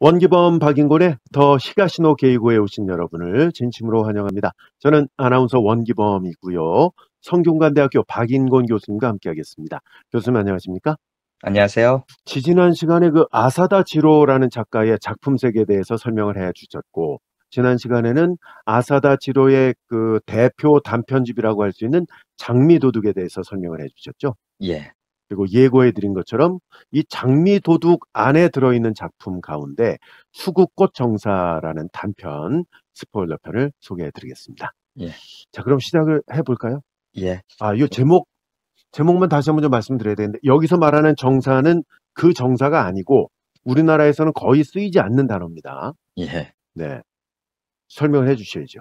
원기범 박인곤의 더 시가시노 게이고에 오신 여러분을 진심으로 환영합니다. 저는 아나운서 원기범이고요. 성균관대학교 박인곤 교수님과 함께하겠습니다. 교수님 안녕하십니까? 안녕하세요. 지난 시간에 그 아사다 지로라는 작가의 작품 세계에 대해서 설명을 해 주셨고, 지난 시간에는 아사다 지로의 그 대표 단편집이라고 할 수 있는 장미도둑에 대해서 설명을 해 주셨죠. 예, 그리고 예고해 드린 것처럼 이 장미도둑 안에 들어있는 작품 가운데 수국꽃 정사라는 단편 스포일러편을 소개해 드리겠습니다. 예, 자, 그럼 시작을 해볼까요? 예, 이 제목만 다시 한번 좀 말씀드려야 되는데, 여기서 말하는 정사는 그 정사가 아니고 우리나라에서는 거의 쓰이지 않는 단어입니다. 예. 네, 설명을 해 주셔야죠.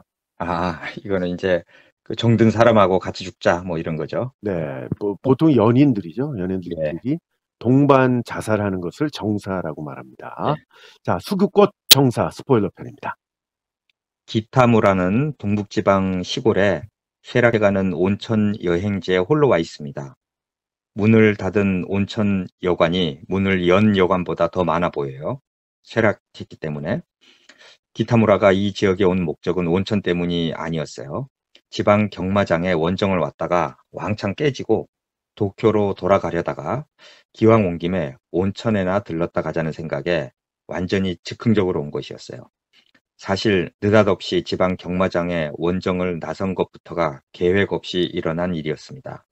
이거는 이제 그 정든 사람하고 같이 죽자, 뭐 이런 거죠. 네, 보통 연인들이죠. 예, 연인들끼리 동반 자살하는 것을 정사라고 말합니다. 예. 자, 수국꽃 정사 스포일러 편입니다. 기타무라는 동북지방 시골에 쇠락해가는 온천 여행지에 홀로 와 있습니다. 문을 닫은 온천 여관이 문을 연 여관보다 더 많아 보여요. 쇠락했기 때문에. 기타무라가 이 지역에 온 목적은 온천 때문이 아니었어요. 지방 경마장에 원정을 왔다가 왕창 깨지고 도쿄로 돌아가려다가 기왕 온 김에 온천에나 들렀다 가자는 생각에 완전히 즉흥적으로 온 것이었어요. 사실 느닷없이 지방 경마장에 원정을 나선 것부터가 계획 없이 일어난 일이었습니다.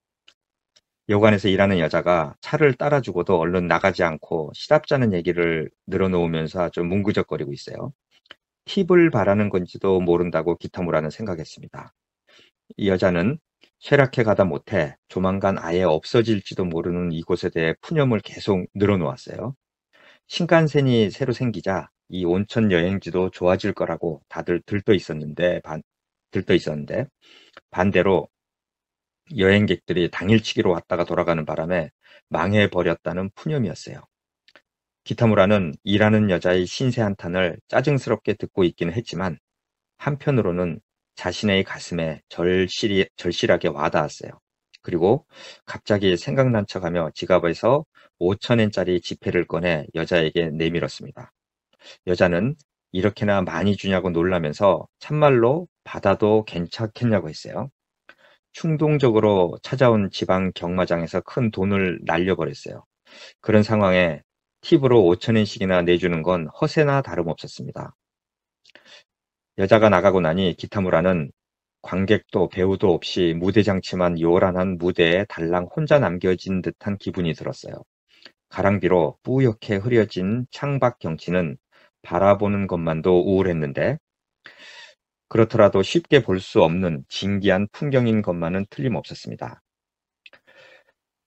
여관에서 일하는 여자가 차를 따라주고도 얼른 나가지 않고 시답잖은 얘기를 늘어놓으면서 아주 뭉구적거리고 있어요. 팁을 바라는 건지도 모른다고 기타무라는 생각했습니다. 이 여자는 쇠락해 가다 못해 조만간 아예 없어질지도 모르는 이곳에 대해 푸념을 계속 늘어놓았어요. 신칸센이 새로 생기자 이 온천 여행지도 좋아질 거라고 다들 들떠 있었는데 반대로 여행객들이 당일치기로 왔다가 돌아가는 바람에 망해버렸다는 푸념이었어요. 기타무라는 일하는 여자의 신세 한탄을 짜증스럽게 듣고 있기는 했지만 한편으로는 자신의 가슴에 절실하게 와닿았어요. 그리고 갑자기 생각난 척하며 지갑에서 5,000엔짜리 지폐를 꺼내 여자에게 내밀었습니다. 여자는 이렇게나 많이 주냐고 놀라면서 참말로 받아도 괜찮겠냐고 했어요. 충동적으로 찾아온 지방 경마장에서 큰 돈을 날려버렸어요. 그런 상황에 팁으로 5,000엔씩이나 내주는 건 허세나 다름없었습니다. 여자가 나가고 나니 기타무라는 관객도 배우도 없이 무대 장치만 요란한 무대에 달랑 혼자 남겨진 듯한 기분이 들었어요. 가랑비로 뿌옇게 흐려진 창밖 경치는 바라보는 것만도 우울했는데 그렇더라도 쉽게 볼 수 없는 진기한 풍경인 것만은 틀림없었습니다.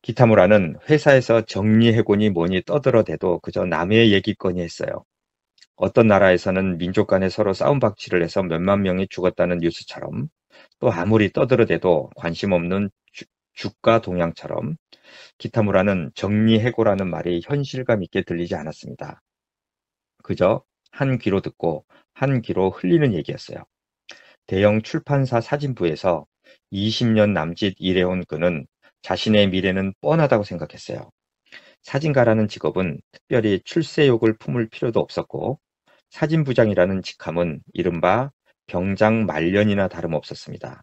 기타무라는 회사에서 정리해고니 뭐니 떠들어대도 그저 남의 얘기거니 했어요. 어떤 나라에서는 민족 간에 서로 싸움박질을 해서 몇만 명이 죽었다는 뉴스처럼 또 아무리 떠들어대도 관심 없는 주가 동향처럼 기타무라는 정리해고라는 말이 현실감 있게 들리지 않았습니다. 그저 한 귀로 듣고 한 귀로 흘리는 얘기였어요. 대형 출판사 사진부에서 20년 남짓 일해온 그는 자신의 미래는 뻔하다고 생각했어요. 사진가라는 직업은 특별히 출세욕을 품을 필요도 없었고 사진부장이라는 직함은 이른바 병장 말년이나 다름없었습니다.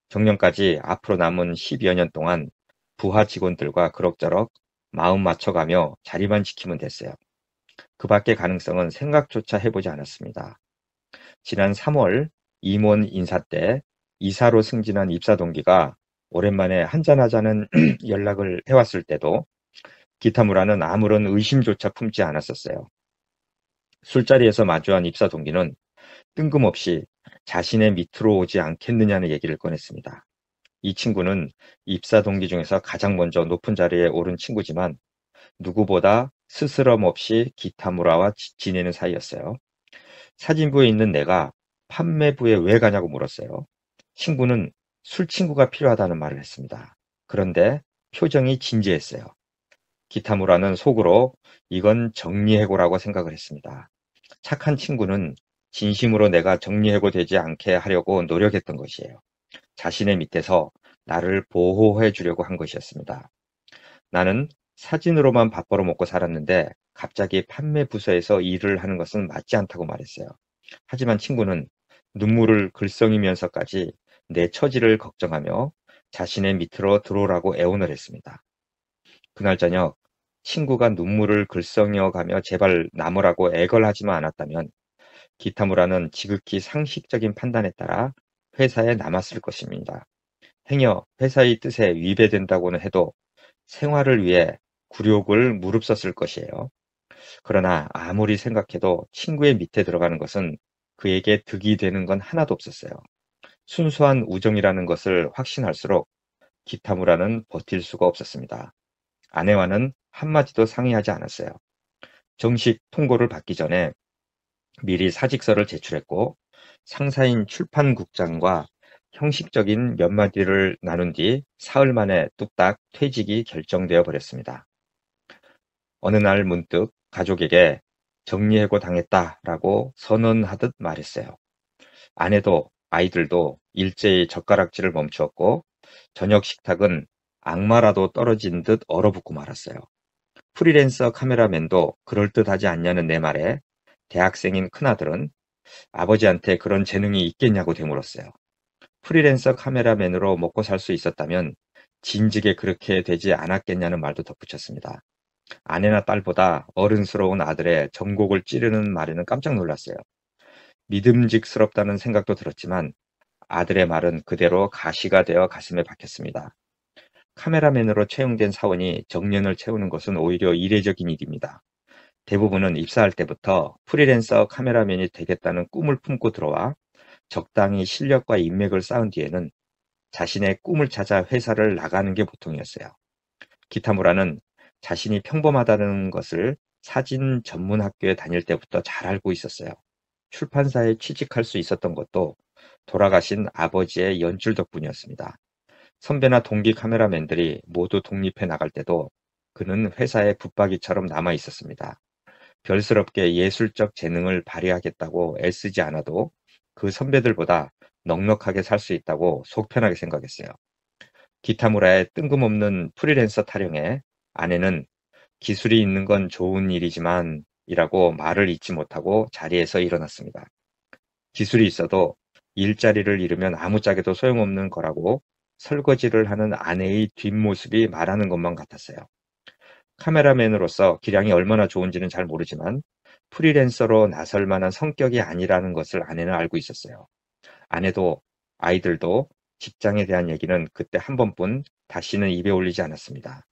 정년까지 앞으로 남은 10여 년 동안 부하 직원들과 그럭저럭 마음 맞춰가며 자리만 지키면 됐어요. 그 밖의 가능성은 생각조차 해보지 않았습니다. 지난 3월 임원 인사 때 이사로 승진한 입사 동기가 오랜만에 한잔하자는 연락을 해왔을 때도 기타무라는 아무런 의심조차 품지 않았었어요. 술자리에서 마주한 입사 동기는 뜬금없이 자신의 밑으로 오지 않겠느냐는 얘기를 꺼냈습니다. 이 친구는 입사 동기 중에서 가장 먼저 높은 자리에 오른 친구지만 누구보다 스스럼 없이 기타무라와 지내는 사이였어요. 사진부에 있는 내가 판매부에 왜 가냐고 물었어요. 친구는 술 친구가 필요하다는 말을 했습니다. 그런데 표정이 진지했어요. 기타무라는 속으로 이건 정리해고라고 생각을 했습니다. 착한 친구는 진심으로 내가 정리해고 되지 않게 하려고 노력했던 것이에요. 자신의 밑에서 나를 보호해 주려고 한 것이었습니다. 나는 사진으로만 밥 벌어먹고 살았는데 갑자기 판매 부서에서 일을 하는 것은 맞지 않다고 말했어요. 하지만 친구는 눈물을 글썽이면서까지 내 처지를 걱정하며 자신의 밑으로 들어오라고 애원을 했습니다. 그날 저녁 친구가 눈물을 글썽여가며 제발 남으라고 애걸하지만 않았다면 기타무라는 지극히 상식적인 판단에 따라 회사에 남았을 것입니다. 행여 회사의 뜻에 위배된다고는 해도 생활을 위해 굴욕을 무릅썼을 것이에요. 그러나 아무리 생각해도 친구의 밑에 들어가는 것은 그에게 득이 되는 건 하나도 없었어요. 순수한 우정이라는 것을 확신할수록 기타무라는 버틸 수가 없었습니다. 아내와는 한마디도 상의하지 않았어요. 정식 통고를 받기 전에 미리 사직서를 제출했고 상사인 출판국장과 형식적인 몇 마디를 나눈 뒤 사흘 만에 뚝딱 퇴직이 결정되어 버렸습니다. 어느 날 문득 가족에게 정리해고 당했다라고 선언하듯 말했어요. 아내도 아이들도 일제히 젓가락질을 멈추었고 저녁 식탁은 악마라도 떨어진 듯 얼어붙고 말았어요. 프리랜서 카메라맨도 그럴듯하지 않냐는 내 말에 대학생인 큰아들은 아버지한테 그런 재능이 있겠냐고 되물었어요. 프리랜서 카메라맨으로 먹고 살 수 있었다면 진즉에 그렇게 되지 않았겠냐는 말도 덧붙였습니다. 아내나 딸보다 어른스러운 아들의 전곡을 찌르는 말에는 깜짝 놀랐어요. 믿음직스럽다는 생각도 들었지만 아들의 말은 그대로 가시가 되어 가슴에 박혔습니다. 카메라맨으로 채용된 사원이 정년을 채우는 것은 오히려 이례적인 일입니다. 대부분은 입사할 때부터 프리랜서 카메라맨이 되겠다는 꿈을 품고 들어와 적당히 실력과 인맥을 쌓은 뒤에는 자신의 꿈을 찾아 회사를 나가는 게 보통이었어요. 기타무라는 자신이 평범하다는 것을 사진 전문 학교에 다닐 때부터 잘 알고 있었어요. 출판사에 취직할 수 있었던 것도 돌아가신 아버지의 연출 덕분이었습니다. 선배나 동기 카메라맨들이 모두 독립해 나갈 때도 그는 회사의 붙박이처럼 남아 있었습니다. 별스럽게 예술적 재능을 발휘하겠다고 애쓰지 않아도 그 선배들보다 넉넉하게 살 수 있다고 속 편하게 생각했어요. 기타무라의 뜬금없는 프리랜서 타령에 아내는 기술이 있는 건 좋은 일이지만 이라고 말을 잇지 못하고 자리에서 일어났습니다. 기술이 있어도 일자리를 잃으면 아무짝에도 소용없는 거라고 설거지를 하는 아내의 뒷모습이 말하는 것만 같았어요. 카메라맨으로서 기량이 얼마나 좋은지는 잘 모르지만 프리랜서로 나설 만한 성격이 아니라는 것을 아내는 알고 있었어요. 아내도 아이들도 직장에 대한 얘기는 그때 한 번뿐 다시는 입에 올리지 않았습니다.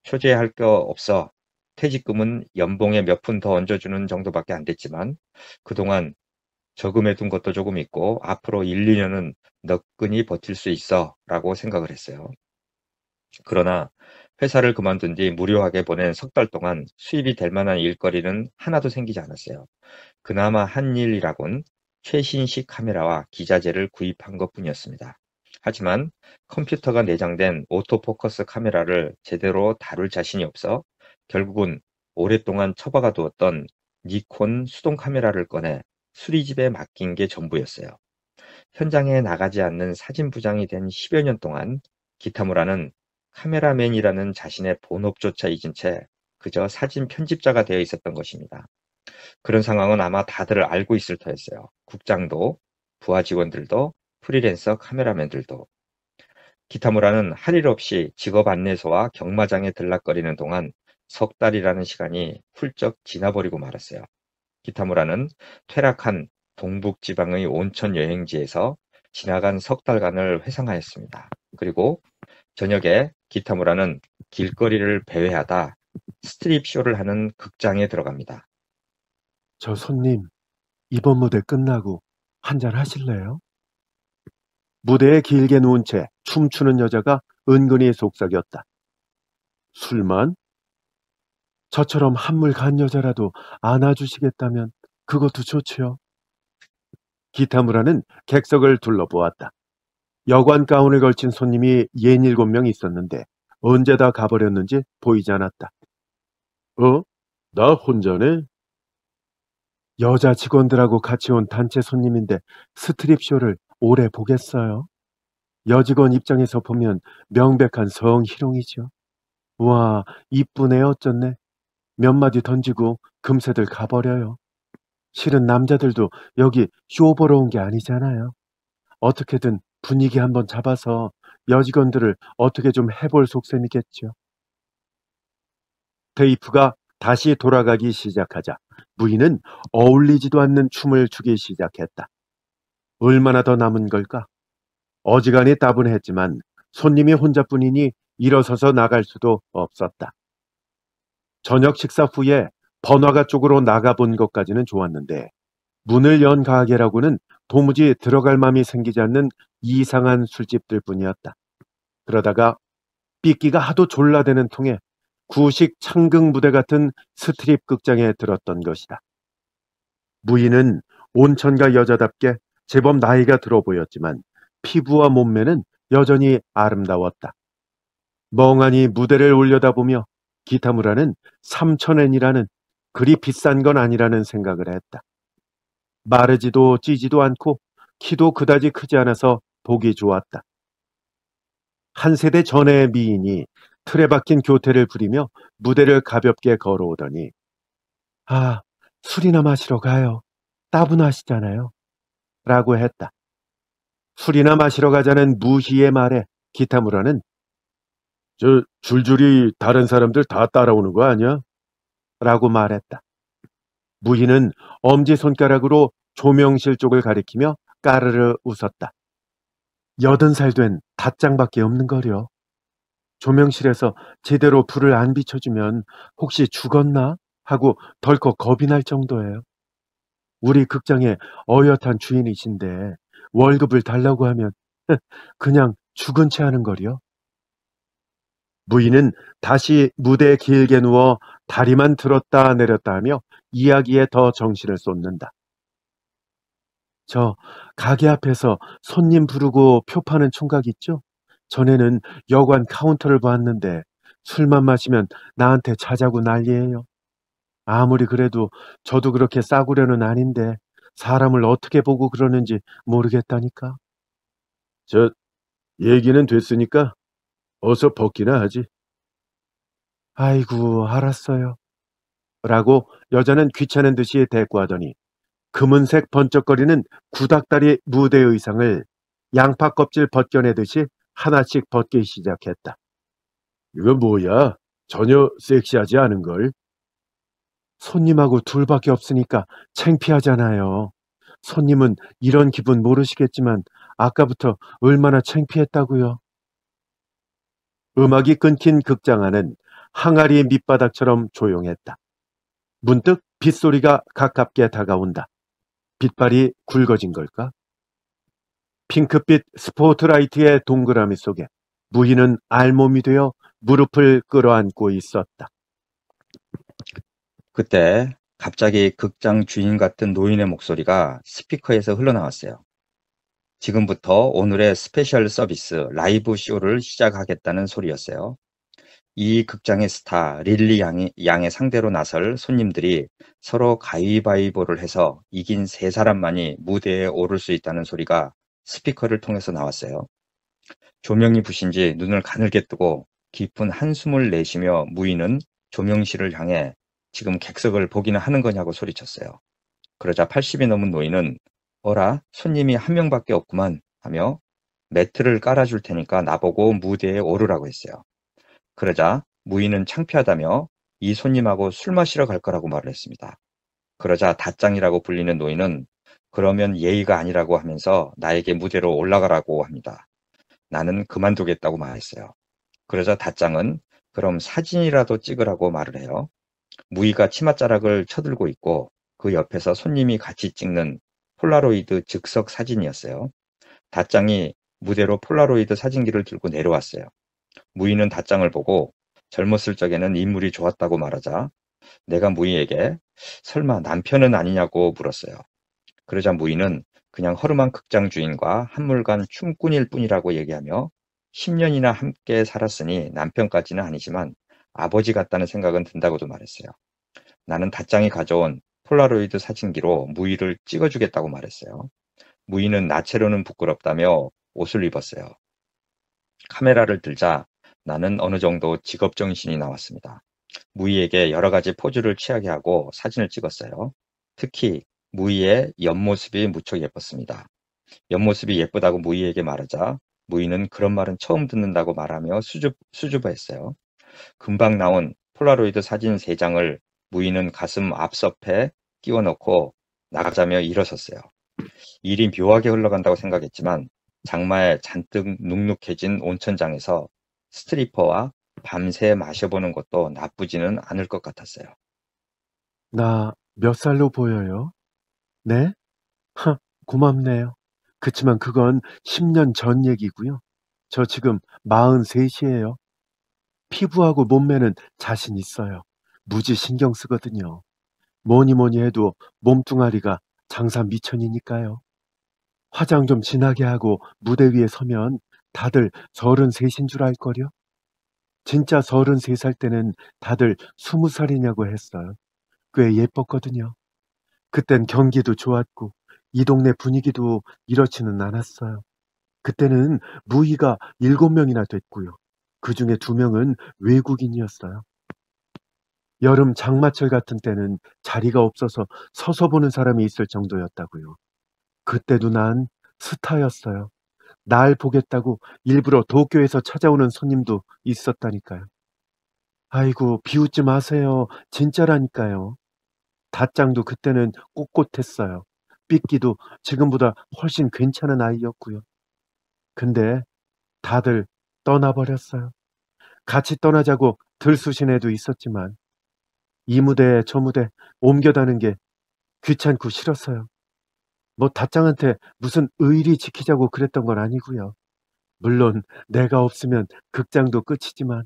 초제할 거 없어 퇴직금은 연봉에 몇 푼 더 얹어주는 정도밖에 안 됐지만 그동안 저금해둔 것도 조금 있고 앞으로 1, 2년은 너끈히 버틸 수 있어 라고 생각을 했어요. 그러나 회사를 그만둔 뒤 무료하게 보낸 석 달 동안 수입이 될 만한 일거리는 하나도 생기지 않았어요. 그나마 한 일이라곤 최신식 카메라와 기자재를 구입한 것뿐이었습니다. 하지만 컴퓨터가 내장된 오토포커스 카메라를 제대로 다룰 자신이 없어 결국은 오랫동안 처박아 두었던 니콘 수동 카메라를 꺼내 수리집에 맡긴 게 전부였어요. 현장에 나가지 않는 사진 부장이 된 10여 년 동안 기타무라는 카메라맨이라는 자신의 본업조차 잊은 채 그저 사진 편집자가 되어 있었던 것입니다. 그런 상황은 아마 다들 알고 있을 터였어요. 국장도, 부하 직원들도, 프리랜서 카메라맨들도. 기타무라는 할 일 없이 직업 안내소와 경마장에 들락거리는 동안 석 달이라는 시간이 훌쩍 지나버리고 말았어요. 기타무라는 퇴락한 동북지방의 온천 여행지에서 지나간 석 달간을 회상하였습니다. 그리고 저녁에 기타무라는 길거리를 배회하다 스트립쇼를 하는 극장에 들어갑니다. 저 손님, 이번 무대 끝나고 한잔 하실래요? 무대에 길게 누운 채 춤추는 여자가 은근히 속삭였다. 술만? 저처럼 한물 간 여자라도 안아주시겠다면 그것도 좋지요. 기타무라는 객석을 둘러보았다. 여관 가운을 걸친 손님이 67명 있었는데 언제 다 가버렸는지 보이지 않았다. 나 혼자네? 여자 직원들하고 같이 온 단체 손님인데 스트립쇼를 오래 보겠어요? 여직원 입장에서 보면 명백한 성희롱이죠. 와, 이쁘네 어쩌네. 몇 마디 던지고 금세들 가버려요. 실은 남자들도 여기 쇼 보러 온 게 아니잖아요. 어떻게든 분위기 한번 잡아서 여직원들을 어떻게 좀 해볼 속셈이겠죠. 테이프가 다시 돌아가기 시작하자 무희는 어울리지도 않는 춤을 추기 시작했다. 얼마나 더 남은 걸까? 어지간히 따분했지만 손님이 혼자뿐이니 일어서서 나갈 수도 없었다. 저녁 식사 후에 번화가 쪽으로 나가본 것까지는 좋았는데 문을 연 가게라고는 도무지 들어갈 맘이 생기지 않는 이상한 술집들 뿐이었다. 그러다가 삐끼가 하도 졸라대는 통에 구식 창극 무대 같은 스트립 극장에 들었던 것이다. 무희는 온천가 여자답게 제법 나이가 들어 보였지만 피부와 몸매는 여전히 아름다웠다. 멍하니 무대를 올려다보며 기타무라는 3,000엔이라는 그리 비싼 건 아니라는 생각을 했다. 마르지도 찌지도 않고 키도 그다지 크지 않아서 보기 좋았다. 한 세대 전의 미인이 틀에 박힌 교태를 부리며 무대를 가볍게 걸어오더니 아, 술이나 마시러 가요. 따분하시잖아요. 라고 했다. 술이나 마시러 가자는 무희의 말에 기타무라는 저 줄줄이 다른 사람들 다 따라오는 거 아니야? 라고 말했다. 무희는 엄지손가락으로 조명실 쪽을 가리키며 까르르 웃었다. 80살 된 닷장밖에 없는 거려. 조명실에서 제대로 불을 안 비춰주면 혹시 죽었나? 하고 덜컥 겁이 날 정도예요. 우리 극장의 어엿한 주인이신데 월급을 달라고 하면 그냥 죽은 채 하는 거려. 무희는 다시 무대에 길게 누워 다리만 들었다 내렸다 하며 이야기에 더 정신을 쏟는다. 저 가게 앞에서 손님 부르고 표 파는 총각 있죠? 전에는 여관 카운터를 봤는데 술만 마시면 나한테 자자고 난리예요. 아무리 그래도 저도 그렇게 싸구려는 아닌데 사람을 어떻게 보고 그러는지 모르겠다니까. 저 얘기는 됐으니까 어서 벗기나 하지. 아이고, 알았어요. 라고 여자는 귀찮은 듯이 대꾸하더니 금은색 번쩍거리는 구닥다리 무대 의상을 양파 껍질 벗겨내듯이 하나씩 벗기 시작했다. 이거 뭐야? 전혀 섹시하지 않은걸? 손님하고 둘밖에 없으니까 창피하잖아요. 손님은 이런 기분 모르시겠지만 아까부터 얼마나 창피했다고요. 음악이 끊긴 극장 안은 항아리 밑바닥처럼 조용했다. 문득 빗소리가 가깝게 다가온다. 빛발이 굵어진 걸까? 핑크빛 스포트라이트의 동그라미 속에 무희는 알몸이 되어 무릎을 끌어안고 있었다. 그때 갑자기 극장 주인 같은 노인의 목소리가 스피커에서 흘러나왔어요. 지금부터 오늘의 스페셜 서비스 라이브 쇼를 시작하겠다는 소리였어요. 이 극장의 스타 릴리 양의 상대로 나설 손님들이 서로 가위바위보를 해서 이긴 세 사람만이 무대에 오를 수 있다는 소리가 스피커를 통해서 나왔어요. 조명이 부신 지 눈을 가늘게 뜨고 깊은 한숨을 내쉬며 무희는 조명실을 향해 지금 객석을 보기는 하는 거냐고 소리쳤어요. 그러자 80이 넘은 노인은 어라, 손님이 한 명밖에 없구만 하며 매트를 깔아줄 테니까 나보고 무대에 오르라고 했어요. 그러자 무희는 창피하다며 이 손님하고 술 마시러 갈 거라고 말을 했습니다. 그러자 닷장이라고 불리는 노인은 그러면 예의가 아니라고 하면서 나에게 무대로 올라가라고 합니다. 나는 그만두겠다고 말했어요. 그러자 닷장은 그럼 사진이라도 찍으라고 말을 해요. 무희가 치맛자락을 쳐들고 있고 그 옆에서 손님이 같이 찍는 폴라로이드 즉석 사진이었어요. 닷장이 무대로 폴라로이드 사진기를 들고 내려왔어요. 무희는 닷장을 보고 젊었을 적에는 인물이 좋았다고 말하자 내가 무희에게 설마 남편은 아니냐고 물었어요. 그러자 무희는 그냥 허름한 극장 주인과 한물간 춤꾼일 뿐이라고 얘기하며 10년이나 함께 살았으니 남편까지는 아니지만 아버지 같다는 생각은 든다고도 말했어요. 나는 닷장이 가져온 폴라로이드 사진기로 무희를 찍어주겠다고 말했어요. 무희는 나체로는 부끄럽다며 옷을 입었어요. 카메라를 들자 나는 어느 정도 직업 정신이 나왔습니다. 무희에게 여러 가지 포즈를 취하게 하고 사진을 찍었어요. 특히 무희의 옆모습이 무척 예뻤습니다. 옆모습이 예쁘다고 무희에게 말하자 무희는 그런 말은 처음 듣는다고 말하며 수줍어했어요. 금방 나온 폴라로이드 사진 3장을 무희는 가슴 앞섭에 끼워 넣고 나가자며 일어섰어요. 일이 묘하게 흘러간다고 생각했지만 장마에 잔뜩 눅눅해진 온천장에서 스트리퍼와 밤새 마셔보는 것도 나쁘지는 않을 것 같았어요. 나 몇 살로 보여요? 네? 고맙네요. 그치만 그건 10년 전 얘기고요. 저 지금 43이에요. 피부하고 몸매는 자신 있어요. 무지 신경 쓰거든요. 뭐니 뭐니 해도 몸뚱아리가 장사 미천이니까요. 화장 좀 진하게 하고 무대 위에 서면 다들 33인 줄 알걸요? 진짜 33살 때는 다들 20살이냐고 했어요. 꽤 예뻤거든요. 그땐 경기도 좋았고 이 동네 분위기도 이렇지는 않았어요. 그때는 무희가 7명이나 됐고요. 그중에 2명은 외국인이었어요. 여름 장마철 같은 때는 자리가 없어서 서서 보는 사람이 있을 정도였다고요. 그때도 난 스타였어요. 날 보겠다고 일부러 도쿄에서 찾아오는 손님도 있었다니까요. 아이고, 비웃지 마세요. 진짜라니까요. 다짱도 그때는 꼿꼿했어요. 삐끼도 지금보다 훨씬 괜찮은 아이였고요. 근데 다들 떠나버렸어요. 같이 떠나자고 들쑤신 애도 있었지만 이 무대에 저 무대 옮겨다는 게 귀찮고 싫었어요. 뭐 다짱한테 무슨 의리 지키자고 그랬던 건 아니고요. 물론 내가 없으면 극장도 끝이지만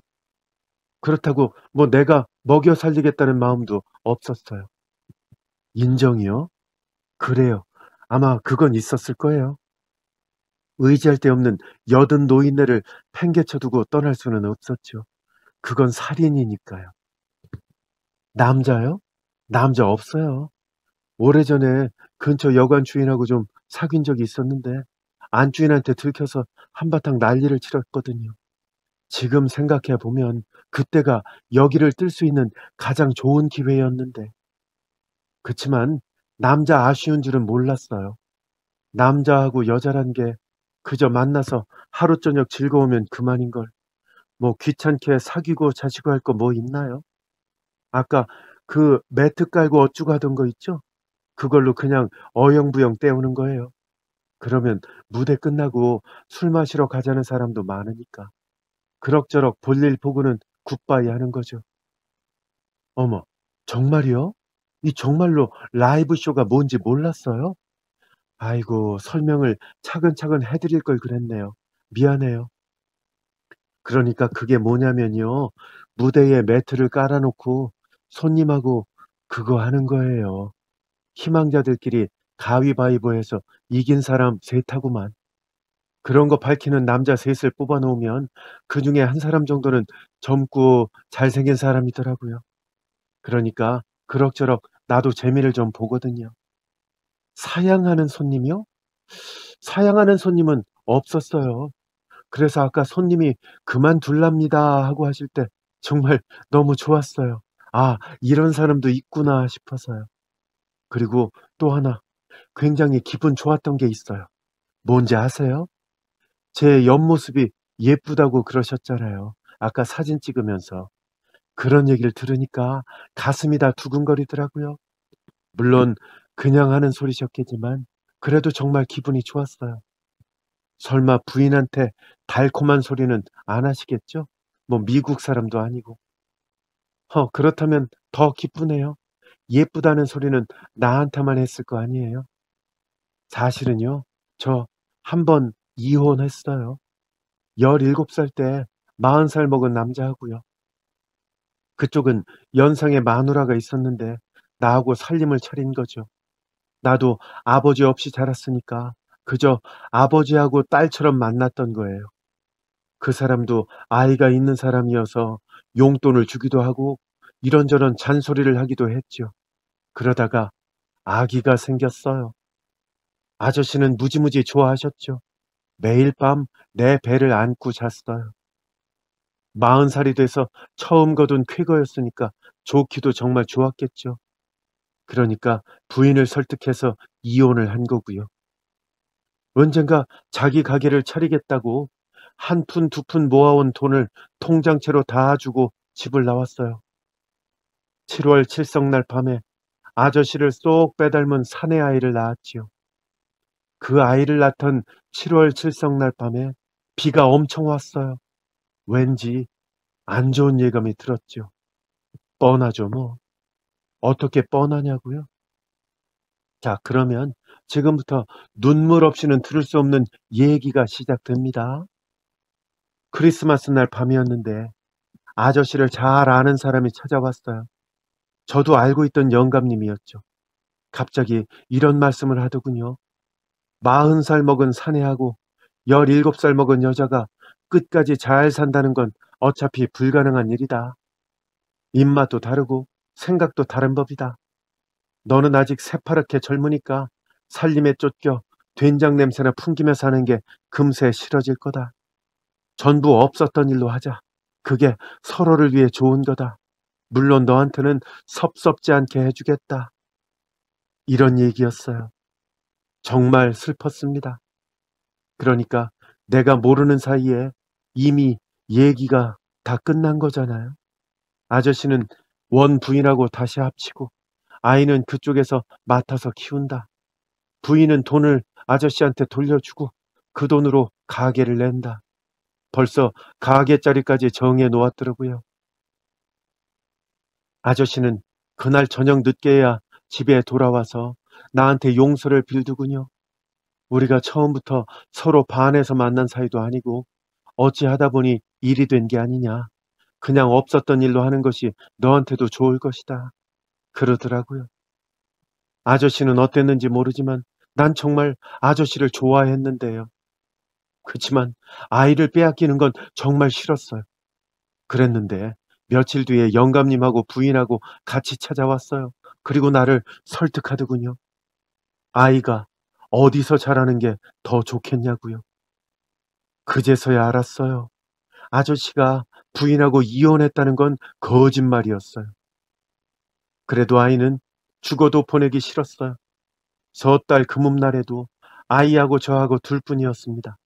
그렇다고 뭐 내가 먹여 살리겠다는 마음도 없었어요. 인정이요? 그래요. 아마 그건 있었을 거예요. 의지할 데 없는 여든 노인네를 팽개쳐두고 떠날 수는 없었죠. 그건 살인이니까요. 남자요? 남자 없어요. 오래전에 근처 여관 주인하고 좀 사귄 적이 있었는데 안주인한테 들켜서 한바탕 난리를 치렀거든요. 지금 생각해 보면 그때가 여기를 뜰 수 있는 가장 좋은 기회였는데. 그치만 남자 아쉬운 줄은 몰랐어요. 남자하고 여자란 게 그저 만나서 하루 저녁 즐거우면 그만인걸. 뭐 귀찮게 사귀고 자시고 할 거 뭐 있나요? 아까 그 매트 깔고 어쩌고 하던 거 있죠? 그걸로 그냥 어영부영 때우는 거예요. 그러면 무대 끝나고 술 마시러 가자는 사람도 많으니까. 그럭저럭 볼일 보고는 굿바이 하는 거죠. 어머, 정말이요? 이 정말로 라이브 쇼가 뭔지 몰랐어요? 아이고, 설명을 차근차근 해드릴 걸 그랬네요. 미안해요. 그러니까 그게 뭐냐면요. 무대에 매트를 깔아놓고 손님하고 그거 하는 거예요. 희망자들끼리 가위바위보해서 이긴 사람 셋하고만. 그런 거 밝히는 남자 셋을 뽑아 놓으면 그중에 한 사람 정도는 젊고 잘생긴 사람이더라고요. 그러니까 그럭저럭 나도 재미를 좀 보거든요. 사양하는 손님이요? 사양하는 손님은 없었어요. 그래서 아까 손님이 "그만둘랍니다." 하고 하실 때 정말 너무 좋았어요. '아 이런 사람도 있구나.' 싶어서요. 그리고 또 하나 굉장히 기분 좋았던 게 있어요. 뭔지 아세요? 제 옆모습이 예쁘다고 그러셨잖아요. 아까 사진 찍으면서. 그런 얘기를 들으니까 가슴이 다 두근거리더라고요. 물론 그냥 하는 소리셨겠지만 그래도 정말 기분이 좋았어요. 설마 부인한테 달콤한 소리는 안 하시겠죠? 뭐 미국 사람도 아니고. 그렇다면 더 기쁘네요. 예쁘다는 소리는 나한테만 했을 거 아니에요? 사실은요. 저 한 번 이혼했어요. 17살 때 40살 먹은 남자하고요. 그쪽은 연상의 마누라가 있었는데 나하고 살림을 차린 거죠. 나도 아버지 없이 자랐으니까 그저 아버지하고 딸처럼 만났던 거예요. 그 사람도 아이가 있는 사람이어서 용돈을 주기도 하고 이런저런 잔소리를 하기도 했죠. 그러다가 아기가 생겼어요. 아저씨는 무지무지 좋아하셨죠. 매일 밤 내 배를 안고 잤어요. 40살이 돼서 처음 거둔 쾌거였으니까 좋기도 정말 좋았겠죠. 그러니까 부인을 설득해서 이혼을 한 거고요. 언젠가 자기 가게를 차리겠다고 한 푼 두 푼 모아온 돈을 통장채로 다 주고 집을 나왔어요. 7월 칠성날 밤에 아저씨를 쏙 빼닮은 사내 아이를 낳았지요. 그 아이를 낳던 7월 칠성날 밤에 비가 엄청 왔어요. 왠지 안 좋은 예감이 들었죠. 뻔하죠, 뭐. 어떻게 뻔하냐고요? 자, 그러면 지금부터 눈물 없이는 들을 수 없는 얘기가 시작됩니다. 크리스마스 날 밤이었는데 아저씨를 잘 아는 사람이 찾아왔어요. 저도 알고 있던 영감님이었죠. 갑자기 이런 말씀을 하더군요. 40살 먹은 사내하고 17살 먹은 여자가 끝까지 잘 산다는 건 어차피 불가능한 일이다. 입맛도 다르고 생각도 다른 법이다. 너는 아직 새파랗게 젊으니까 살림에 쫓겨 된장 냄새나 풍기며 사는 게 금세 싫어질 거다. 전부 없었던 일로 하자. 그게 서로를 위해 좋은 거다. 물론 너한테는 섭섭지 않게 해주겠다. 이런 얘기였어요. 정말 슬펐습니다. 그러니까 내가 모르는 사이에 이미 얘기가 다 끝난 거잖아요. 아저씨는 원 부인하고 다시 합치고 아이는 그쪽에서 맡아서 키운다. 부인은 돈을 아저씨한테 돌려주고 그 돈으로 가게를 낸다. 벌써 가게 자리까지 정해 놓았더라고요. 아저씨는 그날 저녁 늦게야 집에 돌아와서 나한테 용서를 빌더군요. 우리가 처음부터 서로 반해서 만난 사이도 아니고 어찌하다 보니 일이 된 게 아니냐. 그냥 없었던 일로 하는 것이 너한테도 좋을 것이다. 그러더라고요. 아저씨는 어땠는지 모르지만 난 정말 아저씨를 좋아했는데요. 그치만 아이를 빼앗기는 건 정말 싫었어요. 그랬는데 며칠 뒤에 영감님하고 부인하고 같이 찾아왔어요. 그리고 나를 설득하더군요. 아이가 어디서 자라는 게 더 좋겠냐고요. 그제서야 알았어요. 아저씨가 부인하고 이혼했다는 건 거짓말이었어요. 그래도 아이는 죽어도 보내기 싫었어요. 섣달 금음날에도 아이하고 저하고 둘뿐이었습니다.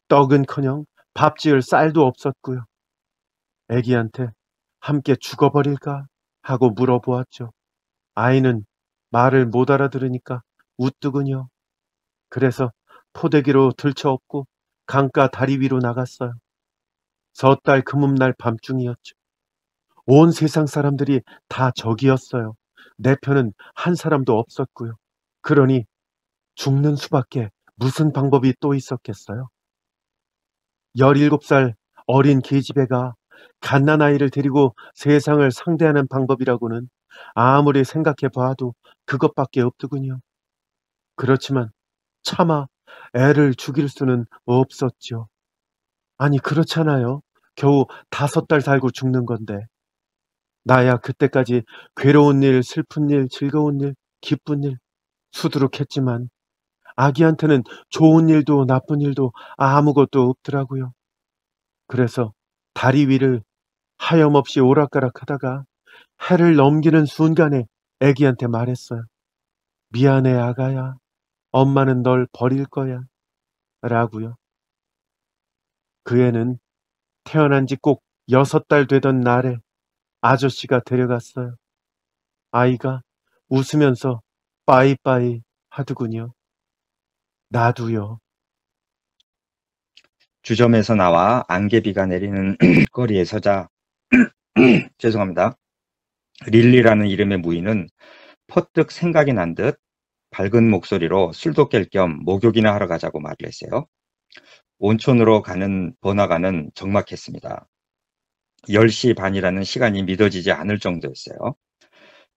떡은커녕 밥 지을 쌀도 없었고요. 애기한테 함께 죽어버릴까 하고 물어보았죠. 아이는 말을 못 알아들으니까 우뜨군요. 그래서 포대기로 들쳐업고 강가 다리 위로 나갔어요. 섣달 금음날 밤중이었죠. 온 세상 사람들이 다 적이었어요. 내 편은 한 사람도 없었고요. 그러니 죽는 수밖에 무슨 방법이 또 있었겠어요? 17살 어린 계집애가 갓난아이를 데리고 세상을 상대하는 방법이라고는 아무리 생각해 봐도 그것밖에 없더군요. 그렇지만 차마 애를 죽일 수는 없었죠. 아니, 그렇잖아요. 겨우 5달 살고 죽는 건데. 나야 그때까지 괴로운 일, 슬픈 일, 즐거운 일, 기쁜 일 수두룩했지만 아기한테는 좋은 일도 나쁜 일도 아무것도 없더라고요. 그래서 다리 위를 하염없이 오락가락하다가 해를 넘기는 순간에 아기한테 말했어요. 미안해 아가야. 엄마는 널 버릴 거야. 라고요. 그 애는 태어난 지 꼭 6달 되던 날에 아저씨가 데려갔어요. 아이가 웃으면서 빠이빠이 하더군요. 나도요. 주점에서 나와 안개비가 내리는 거리에 서자 죄송합니다. 릴리라는 이름의 무인은 퍼뜩 생각이 난 듯 밝은 목소리로 술도 깰 겸 목욕이나 하러 가자고 말을 했어요. 온천으로 가는 번화가는 적막했습니다. 10시 반이라는 시간이 믿어지지 않을 정도였어요.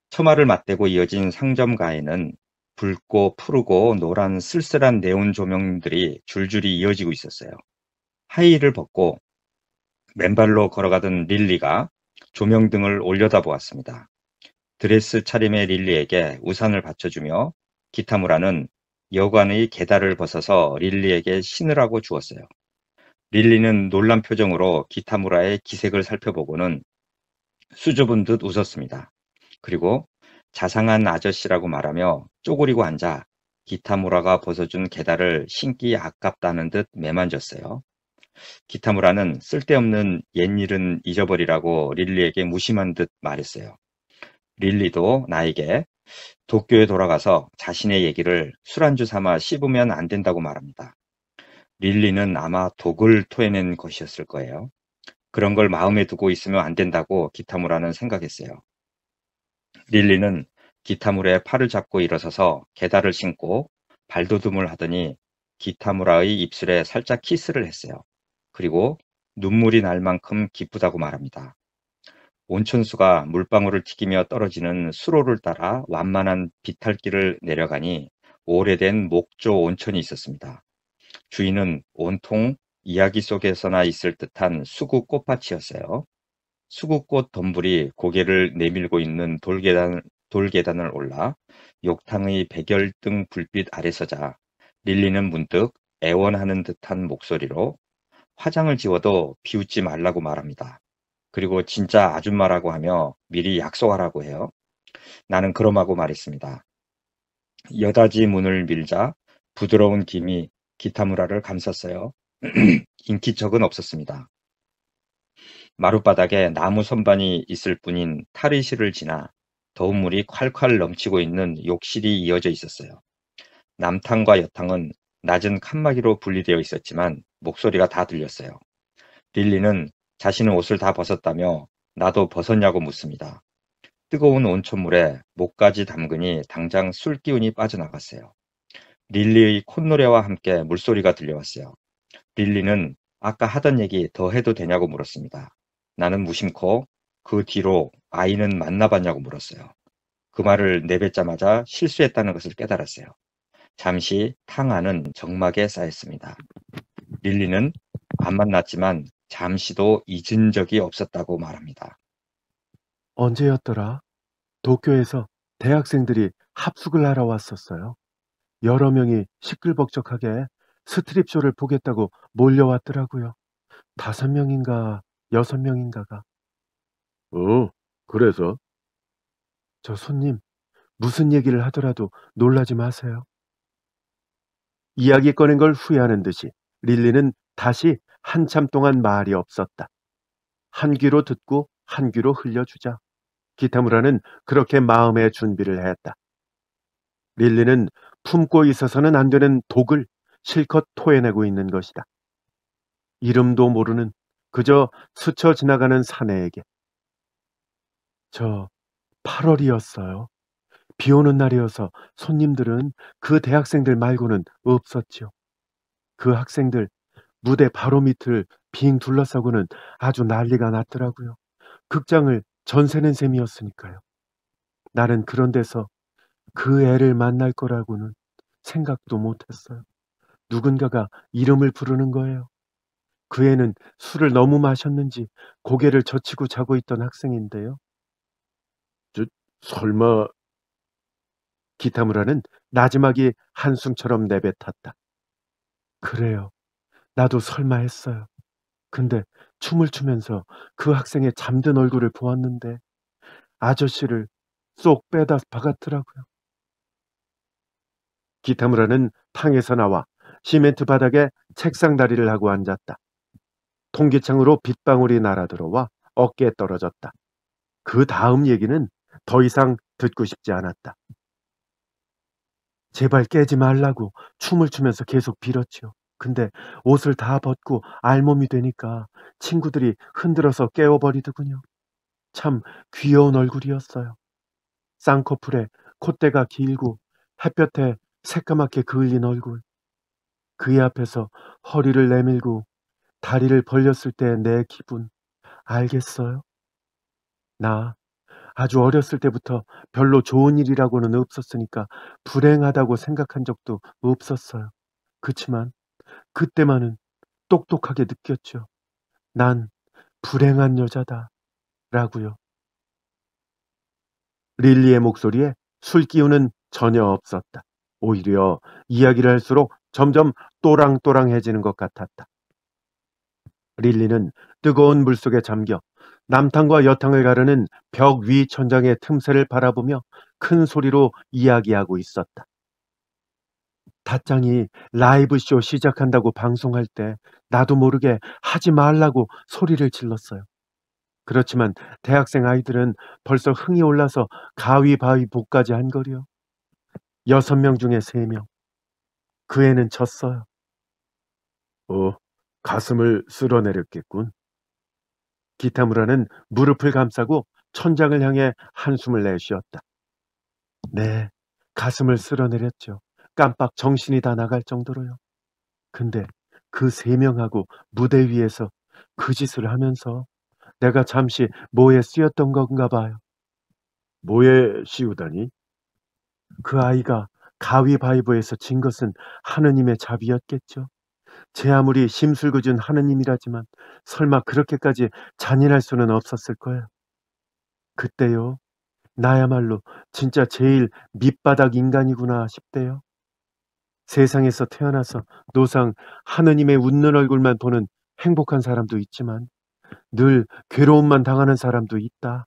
처마를 맞대고 이어진 상점가에는 붉고 푸르고 노란 쓸쓸한 네온 조명들이 줄줄이 이어지고 있었어요. 하이힐을 벗고 맨발로 걸어가던 릴리가 조명등을 올려다보았습니다. 드레스 차림의 릴리에게 우산을 받쳐주며 기타무라는 여관의 계달을 벗어서 릴리에게 신으라고 주었어요. 릴리는 놀란 표정으로 기타무라의 기색을 살펴보고는 수줍은 듯 웃었습니다. 그리고 자상한 아저씨라고 말하며 쪼그리고 앉아 기타무라가 벗어준 게다를 신기 아깝다는 듯 매만졌어요. 기타무라는 쓸데없는 옛일은 잊어버리라고 릴리에게 무심한 듯 말했어요. 릴리도 나에게 도쿄에 돌아가서 자신의 얘기를 술안주 삼아 씹으면 안 된다고 말합니다. 릴리는 아마 독을 토해낸 것이었을 거예요. 그런 걸 마음에 두고 있으면 안 된다고 기타무라는 생각했어요. 릴리는 기타무라의 팔을 잡고 일어서서 게다를 신고 발돋움을 하더니 기타무라의 입술에 살짝 키스를 했어요. 그리고 눈물이 날 만큼 기쁘다고 말합니다. 온천수가 물방울을 튀기며 떨어지는 수로를 따라 완만한 비탈길을 내려가니 오래된 목조 온천이 있었습니다. 주인은 온통 이야기 속에서나 있을 듯한 수국 꽃밭이었어요. 수국꽃 덤불이 고개를 내밀고 있는 돌계단을 올라 욕탕의 백열등 불빛 아래 서자 릴리는 문득 애원하는 듯한 목소리로 화장을 지워도 비웃지 말라고 말합니다. 그리고 진짜 아줌마라고 하며 미리 약속하라고 해요. 나는 그럼하고 말했습니다. 여닫이 문을 밀자 부드러운 김이 기타무라를 감쌌어요. 인기척은 없었습니다. 마룻바닥에 나무 선반이 있을 뿐인 탈의실을 지나 더운 물이 콸콸 넘치고 있는 욕실이 이어져 있었어요. 남탕과 여탕은 낮은 칸막이로 분리되어 있었지만 목소리가 다 들렸어요. 릴리는 자신은 옷을 다 벗었다며 나도 벗었냐고 묻습니다. 뜨거운 온천물에 목까지 담그니 당장 술 기운이 빠져나갔어요. 릴리의 콧노래와 함께 물소리가 들려왔어요. 릴리는 아까 하던 얘기 더 해도 되냐고 물었습니다. 나는 무심코 그 뒤로 아이는 만나봤냐고 물었어요. 그 말을 내뱉자마자 실수했다는 것을 깨달았어요. 잠시 탕 안은 적막에 쌓였습니다. 릴리는 안 만났지만 잠시도 잊은 적이 없었다고 말합니다. 언제였더라? 도쿄에서 대학생들이 합숙을 하러 왔었어요. 여러 명이 시끌벅적하게 스트립쇼를 보겠다고 몰려왔더라고요. 5명인가 6명인가가. 그래서? 저 손님, 무슨 얘기를 하더라도 놀라지 마세요. 이야기 꺼낸 걸 후회하는 듯이 릴리는 다시 한참 동안 말이 없었다. 한 귀로 듣고 한 귀로 흘려주자. 기타무라는 그렇게 마음의 준비를 했다. 릴리는 품고 있어서는 안 되는 독을 실컷 토해내고 있는 것이다. 이름도 모르는 그저 스쳐 지나가는 사내에게. 저 8월이었어요. 비 오는 날이어서 손님들은 그 대학생들 말고는 없었지요. 그 학생들 무대 바로 밑을 빙 둘러싸고는 아주 난리가 났더라고요. 극장을 전세낸 셈이었으니까요. 나는 그런 데서 그 애를 만날 거라고는 생각도 못했어요. 누군가가 이름을 부르는 거예요. 그 애는 술을 너무 마셨는지 고개를 젖히고 자고 있던 학생인데요. 설마 기타무라는 나지막이 한숨처럼 내뱉었다. 그래요. 나도 설마 했어요. 근데 춤을 추면서 그 학생의 잠든 얼굴을 보았는데 아저씨를 쏙 빼다 박았더라고요. 기타무라는 탕에서 나와 시멘트 바닥에 책상 다리를 하고 앉았다. 통기창으로 빗방울이 날아들어와 어깨에 떨어졌다. 그 다음 얘기는 더 이상 듣고 싶지 않았다. 제발 깨지 말라고 춤을 추면서 계속 빌었지요. 근데 옷을 다 벗고 알몸이 되니까 친구들이 흔들어서 깨워버리더군요. 참 귀여운 얼굴이었어요. 쌍꺼풀에 콧대가 길고 햇볕에 새까맣게 그을린 얼굴. 그의 앞에서 허리를 내밀고 다리를 벌렸을 때 내 기분 알겠어요? 나 아주 어렸을 때부터 별로 좋은 일이라고는 없었으니까 불행하다고 생각한 적도 없었어요. 그치만 그때만은 똑똑하게 느꼈죠. 난 불행한 여자다 라고요. 릴리의 목소리에 술 기운은 전혀 없었다. 오히려 이야기를 할수록 점점 또랑또랑해지는 것 같았다. 릴리는 뜨거운 물속에 잠겨 남탕과 여탕을 가르는 벽 위 천장의 틈새를 바라보며 큰 소리로 이야기하고 있었다. 다짱이 라이브 쇼 시작한다고 방송할 때 나도 모르게 하지 말라고 소리를 질렀어요. 그렇지만 대학생 아이들은 벌써 흥이 올라서 가위바위보까지 한 거리요. 6명 중에 3명. 그 애는 졌어요. 가슴을 쓸어내렸겠군. 기타무라는 무릎을 감싸고 천장을 향해 한숨을 내쉬었다. 네, 가슴을 쓸어내렸죠. 깜빡 정신이 다 나갈 정도로요. 근데 그 3명하고 무대 위에서 그 짓을 하면서 내가 잠시 뭐에 쓰였던 건가 봐요. 뭐에 씌우다니? 그 아이가 가위바위보에서 진 것은 하느님의 자비였겠죠. 제 아무리 심술궂은 하느님이라지만 설마 그렇게까지 잔인할 수는 없었을 거예요. 그때요. 나야말로 진짜 제일 밑바닥 인간이구나 싶대요. 세상에서 태어나서 노상 하느님의 웃는 얼굴만 보는 행복한 사람도 있지만 늘 괴로움만 당하는 사람도 있다.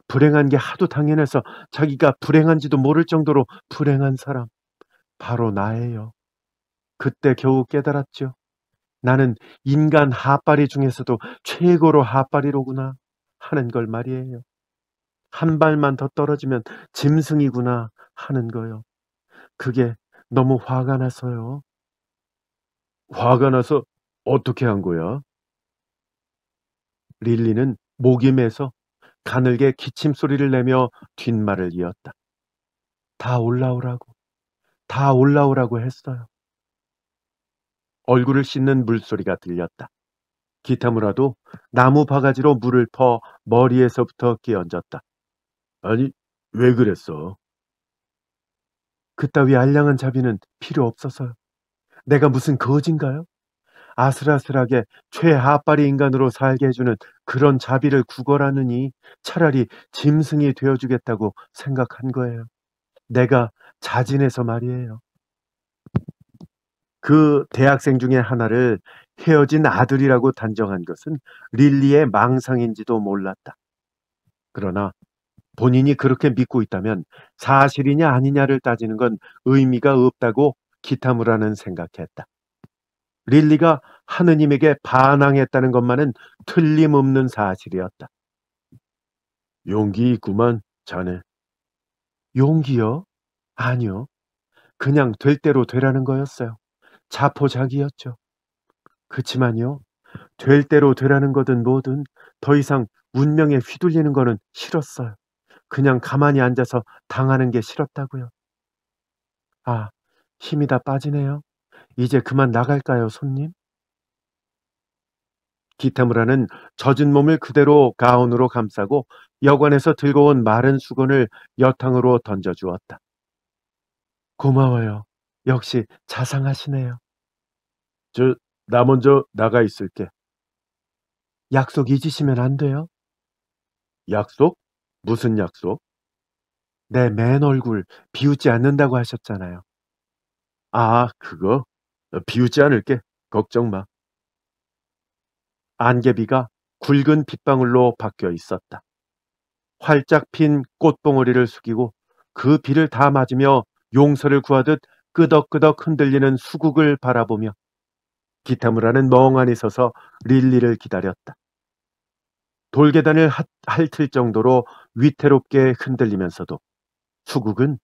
불행한 게 하도 당연해서 자기가 불행한지도 모를 정도로 불행한 사람. 바로 나예요. 그때 겨우 깨달았죠. 나는 인간 하빠리 중에서도 최고로 하빠리로구나 하는 걸 말이에요. 한 발만 더 떨어지면 짐승이구나 하는 거요. 그게 너무 화가 나서요. 화가 나서 어떻게 한 거야? 릴리는 목이 메서 가늘게 기침 소리를 내며 뒷말을 이었다. 다 올라오라고, 다 올라오라고 했어요. 얼굴을 씻는 물소리가 들렸다. 기타무라도 나무 바가지로 물을 퍼 머리에서부터 끼얹었다. 아니, 왜 그랬어? 그따위 알량한 자비는 필요 없어서요. 내가 무슨 거진가요? 아슬아슬하게 최하빠리 인간으로 살게 해주는 그런 자비를 구걸하느니 차라리 짐승이 되어주겠다고 생각한 거예요. 내가 자진해서 말이에요. 그 대학생 중에 하나를 헤어진 아들이라고 단정한 것은 릴리의 망상인지도 몰랐다. 그러나 본인이 그렇게 믿고 있다면 사실이냐 아니냐를 따지는 건 의미가 없다고 기타무라는 생각했다. 릴리가 하느님에게 반항했다는 것만은 틀림없는 사실이었다. 용기 있구만, 자네. 용기요? 아니요. 그냥 될 대로 되라는 거였어요. 자포자기였죠. 그치만요, 될 대로 되라는 거든 뭐든 더 이상 운명에 휘둘리는 거는 싫었어요. 그냥 가만히 앉아서 당하는 게 싫었다고요. 아, 힘이 다 빠지네요. 이제 그만 나갈까요, 손님? 기타무라는 젖은 몸을 그대로 가운으로 감싸고 여관에서 들고 온 마른 수건을 여탕으로 던져주었다. 고마워요. 역시 자상하시네요. 나 먼저 나가 있을게. 약속 잊으시면 안 돼요? 약속? 무슨 약속? 내 맨 얼굴 비웃지 않는다고 하셨잖아요. 아, 그거? 비웃지 않을게. 걱정 마. 안개비가 굵은 빗방울로 바뀌어 있었다. 활짝 핀 꽃봉오리를 숙이고 그 비를 다 맞으며 용서를 구하듯 끄덕끄덕 흔들리는 수국을 바라보며 기타무라는 멍하니 서서 릴리를 기다렸다. 돌계단을 핥을 정도로 위태롭게 흔들리면서도 수국은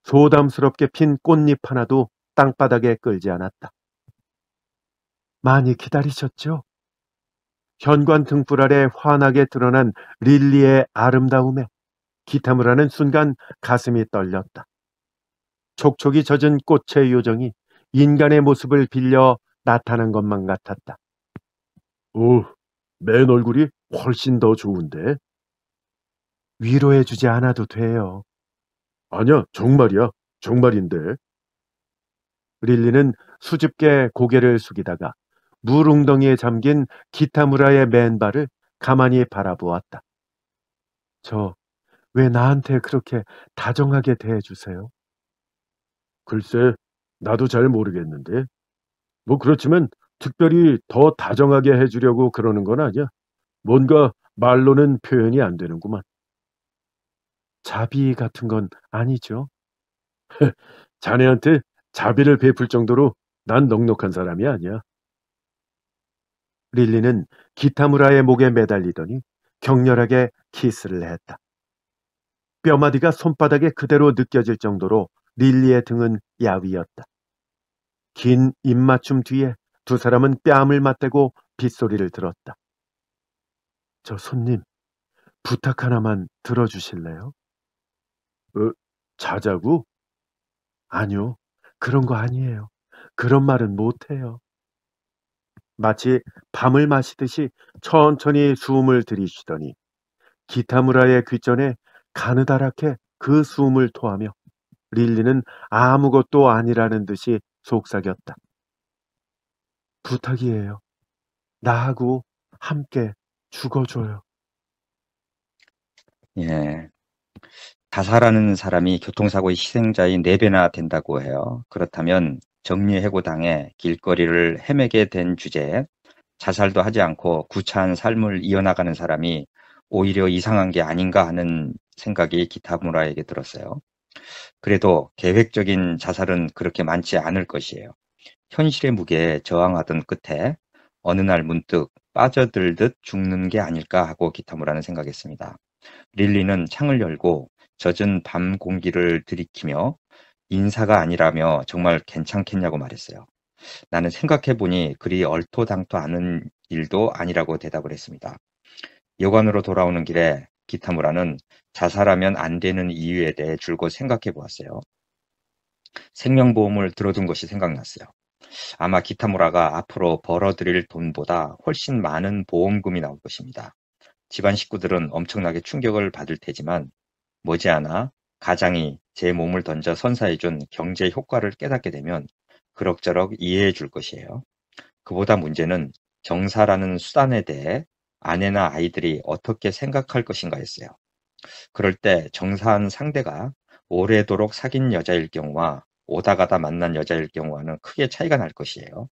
소담스럽게 핀 꽃잎 하나도 땅바닥에 끌지 않았다. 많이 기다리셨죠? 현관 등불 아래 환하게 드러난 릴리의 아름다움에 기타무라는 순간 가슴이 떨렸다. 촉촉이 젖은 꽃의 요정이 인간의 모습을 빌려 나타난 것만 같았다. 오, 맨 얼굴이 훨씬 더 좋은데? 위로해주지 않아도 돼요. 아니야, 정말이야. 정말인데. 릴리는 수줍게 고개를 숙이다가 물웅덩이에 잠긴 기타무라의 맨발을 가만히 바라보았다. 저, 왜 나한테 그렇게 다정하게 대해주세요? 글쎄, 나도 잘 모르겠는데. 뭐 그렇지만 특별히 더 다정하게 해주려고 그러는 건 아니야. 뭔가 말로는 표현이 안 되는구만. 자비 같은 건 아니죠. 자네한테 자비를 베풀 정도로 난 넉넉한 사람이 아니야. 릴리는 기타무라의 목에 매달리더니 격렬하게 키스를 했다. 뼈마디가 손바닥에 그대로 느껴질 정도로 릴리의 등은 야위었다. 긴 입맞춤 뒤에 두 사람은 뺨을 맞대고 빗소리를 들었다. 저 손님, 부탁 하나만 들어주실래요? 어, 자자고? 아니요, 그런 거 아니에요. 그런 말은 못해요. 마치 밤을 마시듯이 천천히 숨을 들이쉬더니 기타무라의 귓전에 가느다랗게 그 숨을 토하며 릴리는 아무것도 아니라는 듯이 속삭였다. 부탁이에요. 나하고 함께 죽어줘요. 예. 자살하는 사람이 교통사고의 희생자의 4배나 된다고 해요. 그렇다면 정리해고당해 길거리를 헤매게 된 주제에 자살도 하지 않고 구차한 삶을 이어나가는 사람이 오히려 이상한 게 아닌가 하는 생각이 기타무라에게 들었어요. 그래도 계획적인 자살은 그렇게 많지 않을 것이에요. 현실의 무게에 저항하던 끝에 어느 날 문득 빠져들듯 죽는 게 아닐까 하고 기타무라는 생각했습니다. 릴리는 창을 열고 젖은 밤 공기를 들이키며 인사가 아니라며 정말 괜찮겠냐고 말했어요. 나는 생각해보니 그리 얼토당토 않은 일도 아니라고 대답을 했습니다. 여관으로 돌아오는 길에 기타무라는 자살하면 안 되는 이유에 대해 줄곧 생각해 보았어요. 생명보험을 들어둔 것이 생각났어요. 아마 기타무라가 앞으로 벌어들일 돈보다 훨씬 많은 보험금이 나올 것입니다. 집안 식구들은 엄청나게 충격을 받을 테지만 머지않아 가장이 제 몸을 던져 선사해준 경제 효과를 깨닫게 되면 그럭저럭 이해해 줄 것이에요. 그보다 문제는 정사라는 수단에 대해 아내나 아이들이 어떻게 생각할 것인가였어요. 그럴 때 정사한 상대가 오래도록 사귄 여자일 경우와 오다 가다 만난 여자일 경우와는 크게 차이가 날 것이에요.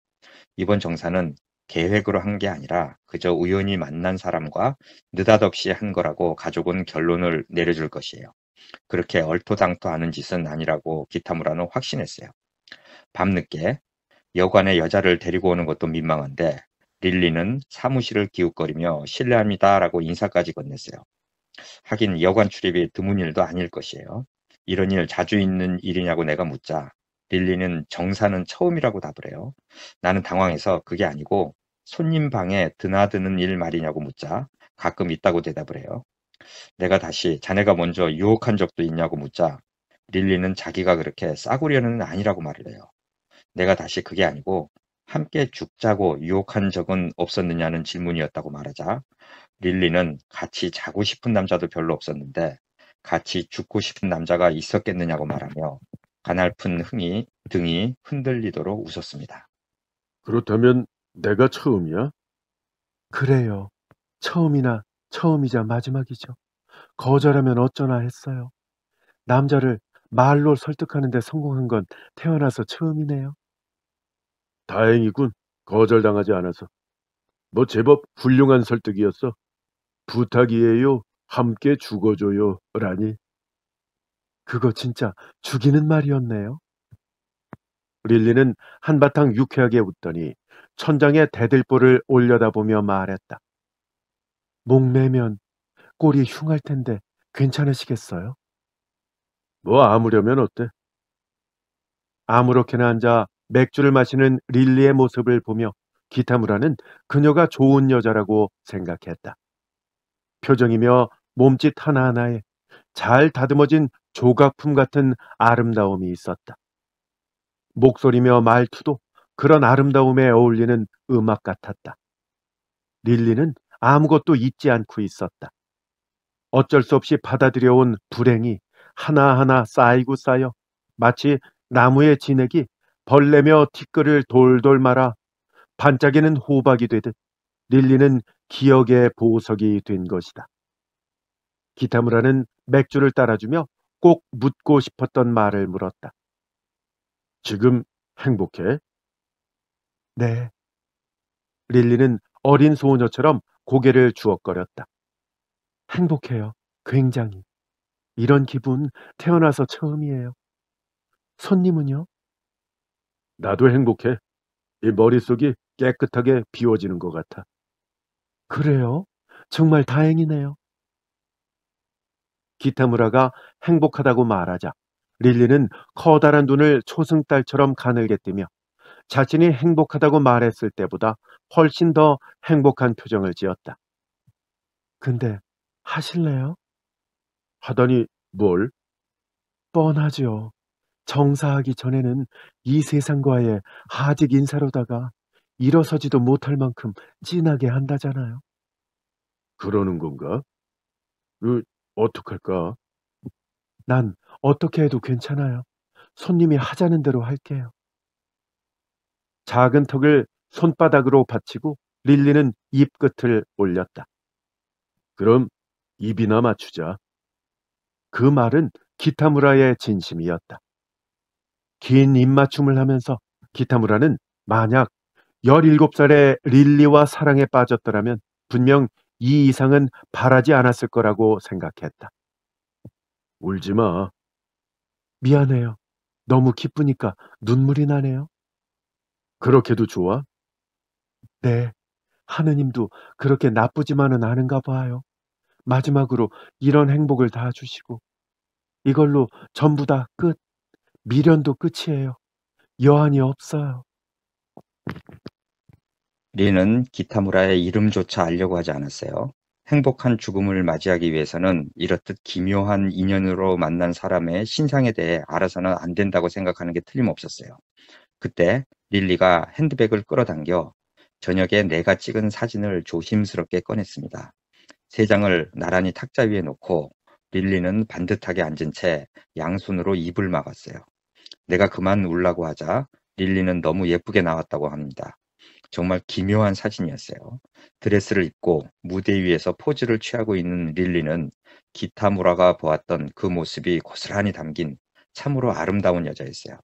이번 정사는 계획으로 한 게 아니라 그저 우연히 만난 사람과 느닷없이 한 거라고 가족은 결론을 내려줄 것이에요. 그렇게 얼토당토하는 짓은 아니라고 기타무라는 확신했어요. 밤늦게 여관에 여자를 데리고 오는 것도 민망한데 릴리는 사무실을 기웃거리며 실례합니다라고 인사까지 건넸어요. 하긴 여관 출입이 드문 일도 아닐 것이에요. 이런 일 자주 있는 일이냐고 내가 묻자 릴리는 정사는 처음이라고 답을 해요. 나는 당황해서 그게 아니고 손님 방에 드나드는 일 말이냐고 묻자 가끔 있다고 대답을 해요. 내가 다시 자네가 먼저 유혹한 적도 있냐고 묻자 릴리는 자기가 그렇게 싸구려는 아니라고 말을 해요. 내가 다시 그게 아니고 함께 죽자고 유혹한 적은 없었느냐는 질문이었다고 말하자 릴리는 같이 자고 싶은 남자도 별로 없었는데 같이 죽고 싶은 남자가 있었겠느냐고 말하며 가냘픈 등이 흔들리도록 웃었습니다. 그렇다면 내가 처음이야? 그래요. 처음이나 처음이자 마지막이죠. 거절하면 어쩌나 했어요. 남자를 말로 설득하는데 성공한 건 태어나서 처음이네요. 다행이군. 거절당하지 않아서. 뭐 제법 훌륭한 설득이었어. 부탁이에요. 함께 죽어줘요. 라니. 그거 진짜 죽이는 말이었네요. 릴리는 한바탕 유쾌하게 웃더니 천장에 대들보를 올려다보며 말했다. 목매면 꼴이 흉할 텐데 괜찮으시겠어요? 뭐 아무려면 어때? 아무렇게나 앉아 맥주를 마시는 릴리의 모습을 보며 기타무라는 그녀가 좋은 여자라고 생각했다. 표정이며 몸짓 하나하나에 잘 다듬어진 조각품 같은 아름다움이 있었다. 목소리며 말투도 그런 아름다움에 어울리는 음악 같았다. 릴리는 아무것도 잊지 않고 있었다. 어쩔 수 없이 받아들여온 불행이 하나하나 쌓이고 쌓여 마치 나무의 진액이 벌레며 티끌을 돌돌 말아 반짝이는 호박이 되듯 릴리는 기억의 보석이 된 것이다. 기타무라는 맥주를 따라주며 꼭 묻고 싶었던 말을 물었다. 지금 행복해? 네. 릴리는 어린 소녀처럼 고개를 주걱거렸다. 행복해요. 굉장히. 이런 기분 태어나서 처음이에요. 손님은요? 나도 행복해. 이 머릿속이 깨끗하게 비워지는 것 같아. 그래요? 정말 다행이네요. 기타무라가 행복하다고 말하자 릴리는 커다란 눈을 초승달처럼 가늘게 뜨며 자신이 행복하다고 말했을 때보다 훨씬 더 행복한 표정을 지었다. 근데 하실래요? 하더니 뭘? 뻔하죠. 정사하기 전에는 이 세상과의 하직 인사로다가 일어서지도 못할 만큼 진하게 한다잖아요. 그러는 건가? 그, 어떡할까? 난 어떻게 해도 괜찮아요. 손님이 하자는 대로 할게요. 작은 턱을 손바닥으로 받치고 릴리는 입끝을 올렸다. 그럼 입이나 맞추자. 그 말은 기타무라의 진심이었다. 긴 입맞춤을 하면서 기타무라는 만약 17살의 릴리와 사랑에 빠졌더라면 분명 이 이상은 바라지 않았을 거라고 생각했다. 울지 마. 미안해요. 너무 기쁘니까 눈물이 나네요. 그렇게도 좋아? 네. 하느님도 그렇게 나쁘지만은 않은가 봐요. 마지막으로 이런 행복을 다 주시고 이걸로 전부 다 끝. 미련도 끝이에요. 여한이 없어요. 리는 기타무라의 이름조차 알려고 하지 않았어요. 행복한 죽음을 맞이하기 위해서는 이렇듯 기묘한 인연으로 만난 사람의 신상에 대해 알아서는 안 된다고 생각하는 게 틀림없었어요. 그때 릴리가 핸드백을 끌어당겨 저녁에 내가 찍은 사진을 조심스럽게 꺼냈습니다. 세 장을 나란히 탁자 위에 놓고 릴리는 반듯하게 앉은 채 양손으로 입을 막았어요. 내가 그만 울라고 하자 릴리는 너무 예쁘게 나왔다고 합니다. 정말 기묘한 사진이었어요. 드레스를 입고 무대 위에서 포즈를 취하고 있는 릴리는 기타무라가 보았던 그 모습이 고스란히 담긴 참으로 아름다운 여자였어요.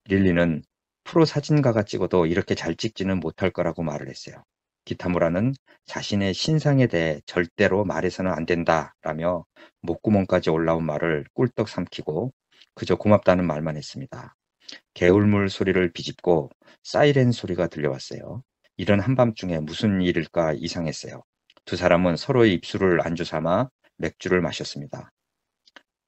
릴리는 프로 사진가가 찍어도 이렇게 잘 찍지는 못할 거라고 말을 했어요. 기타무라는 자신의 신상에 대해 절대로 말해서는 안 된다라며 목구멍까지 올라온 말을 꿀떡 삼키고 그저 고맙다는 말만 했습니다. 개울물 소리를 비집고 사이렌 소리가 들려왔어요. 이런 한밤중에 무슨 일일까 이상했어요. 두 사람은 서로의 입술을 안주 삼아 맥주를 마셨습니다.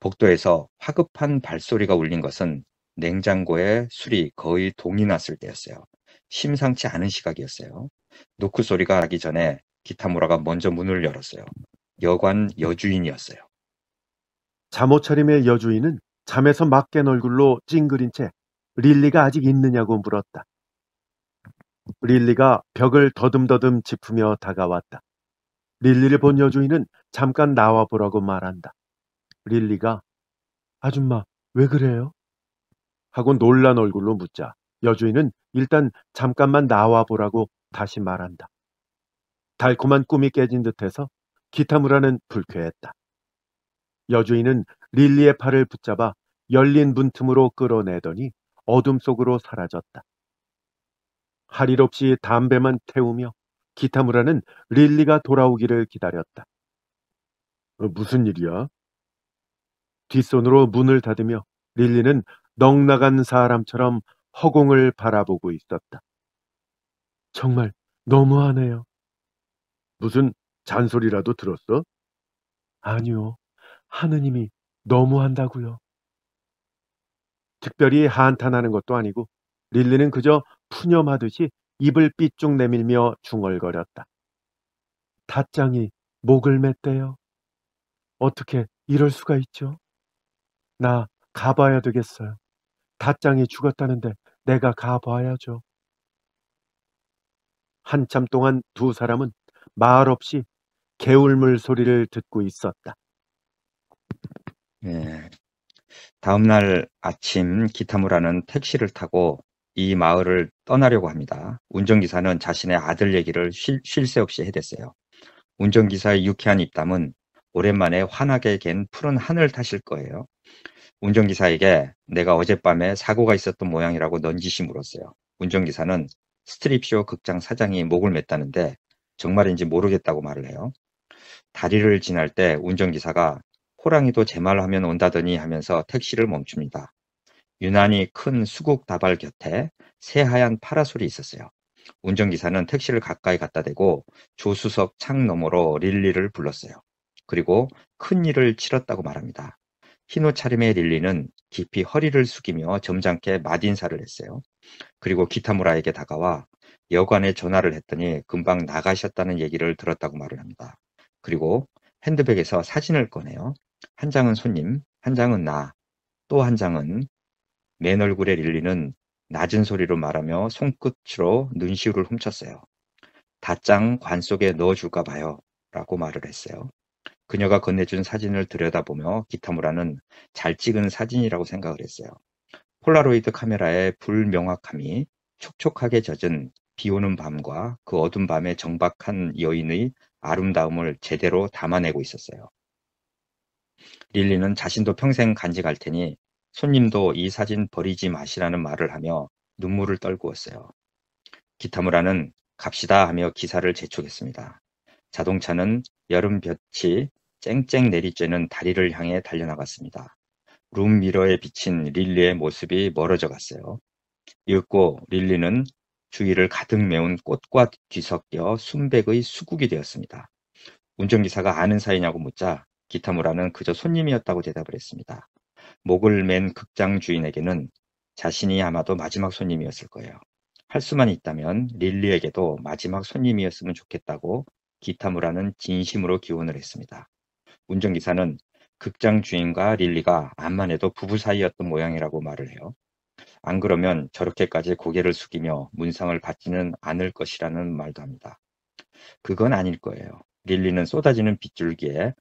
복도에서 화급한 발소리가 울린 것은 냉장고에 술이 거의 동이 났을 때였어요. 심상치 않은 시각이었어요. 노크 소리가 나기 전에 기타무라가 먼저 문을 열었어요. 여관 여주인이었어요. 잠옷 차림의 여주인은 잠에서 막 깬 얼굴로 찡그린 채 릴리가 아직 있느냐고 물었다. 릴리가 벽을 더듬더듬 짚으며 다가왔다. 릴리를 본 여주인은 잠깐 나와 보라고 말한다. 릴리가 아줌마 왜 그래요? 하고 놀란 얼굴로 묻자 여주인은 일단 잠깐만 나와 보라고 다시 말한다. 달콤한 꿈이 깨진 듯해서 기타무라는 불쾌했다. 여주인은 릴리의 팔을 붙잡아 열린 문틈으로 끌어내더니 어둠 속으로 사라졌다. 할 일 없이 담배만 태우며 기타무라는 릴리가 돌아오기를 기다렸다. 무슨 일이야? 뒷손으로 문을 닫으며 릴리는 넋나간 사람처럼 허공을 바라보고 있었다. 정말 너무하네요. 무슨 잔소리라도 들었어? 아니요. 하느님이 너무한다고요. 특별히 한탄하는 것도 아니고 릴리는 그저 푸념하듯이 입을 삐쭉 내밀며 중얼거렸다. 닷장이 목을 맸대요. 어떻게 이럴 수가 있죠? 나 가봐야 되겠어요. 닷장이 죽었다는데 내가 가봐야죠. 한참 동안 두 사람은 말없이 개울물 소리를 듣고 있었다. 예. 다음 날 아침 기타무라는 택시를 타고 이 마을을 떠나려고 합니다. 운전기사는 자신의 아들 얘기를 쉴 새 없이 해댔어요. 운전기사의 유쾌한 입담은 오랜만에 환하게 갠 푸른 하늘 탓일 거예요. 운전기사에게 내가 어젯밤에 사고가 있었던 모양이라고 넌지시 물었어요. 운전기사는 스트립쇼 극장 사장이 목을 맸다는데 정말인지 모르겠다고 말을 해요. 다리를 지날 때 운전기사가 호랑이도 제 말 하면 온다더니 하면서 택시를 멈춥니다. 유난히 큰 수국 다발 곁에 새하얀 파라솔이 있었어요. 운전기사는 택시를 가까이 갖다 대고 조수석 창 너머로 릴리를 불렀어요. 그리고 큰 일을 치렀다고 말합니다. 흰 옷 차림의 릴리는 깊이 허리를 숙이며 점잖게 맞인사를 했어요. 그리고 기타무라에게 다가와 여관에 전화를 했더니 금방 나가셨다는 얘기를 들었다고 말을 합니다. 그리고 핸드백에서 사진을 꺼내요. 한 장은 손님, 한 장은 나, 또 한 장은 맨 얼굴의 릴리는 낮은 소리로 말하며 손끝으로 눈시울을 훔쳤어요. 다짱 관 속에 넣어줄까 봐요. 라고 말을 했어요. 그녀가 건네준 사진을 들여다보며 기타무라는 잘 찍은 사진이라고 생각을 했어요. 폴라로이드 카메라의 불명확함이 촉촉하게 젖은 비오는 밤과 그 어두운 밤의 정박한 여인의 아름다움을 제대로 담아내고 있었어요. 릴리는 자신도 평생 간직할 테니 손님도 이 사진 버리지 마시라는 말을 하며 눈물을 떨구었어요. 기타무라는 갑시다 하며 기사를 재촉했습니다. 자동차는 여름볕이 쨍쨍 내리쬐는 다리를 향해 달려나갔습니다. 룸미러에 비친 릴리의 모습이 멀어져 갔어요. 이윽고 릴리는 주위를 가득 메운 꽃과 뒤섞여 순백의 수국이 되었습니다. 운전기사가 아는 사이냐고 묻자 기타무라는 그저 손님이었다고 대답을 했습니다. 목을 맨 극장 주인에게는 자신이 아마도 마지막 손님이었을 거예요. 할 수만 있다면 릴리에게도 마지막 손님이었으면 좋겠다고 기타무라는 진심으로 기원을 했습니다. 운전기사는 극장 주인과 릴리가 암만 해도 부부 사이였던 모양이라고 말을 해요. 안 그러면 저렇게까지 고개를 숙이며 문상을 받지는 않을 것이라는 말도 합니다. 그건 아닐 거예요. 릴리는 쏟아지는 빗줄기에